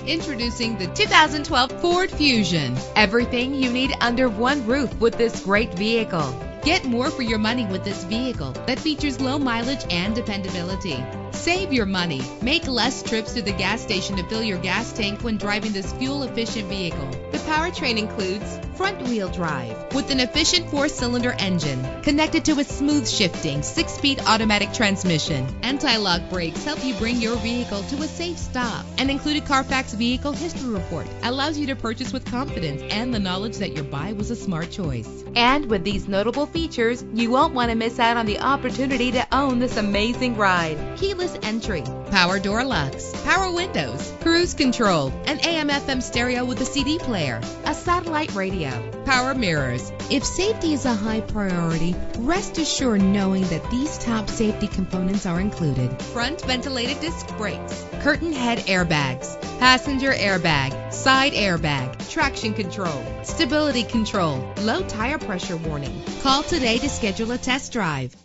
Introducing the 2012 Ford Fusion. Everything you need under one roof with this great vehicle. Get more for your money with this vehicle that features low mileage and dependability. Save your money. Make less trips to the gas station to fill your gas tank when driving this fuel-efficient vehicle. The powertrain includes front-wheel drive with an efficient 4-cylinder engine connected to a smooth shifting 6-speed automatic transmission. Anti-lock brakes help you bring your vehicle to a safe stop. An included Carfax Vehicle History Report allows you to purchase with confidence and the knowledge that your buy was a smart choice. And with these notable features, you won't want to miss out on the opportunity to own this amazing ride. Keyless entry, power door locks, power windows, cruise control, an AM/FM stereo with a CD player, a satellite radio, power mirrors. If safety is a high priority, rest assured knowing that these top safety components are included. Front ventilated disc brakes, curtain head airbags, passenger airbag, side airbag, traction control, stability control, low tire pressure warning. Call today to schedule a test drive.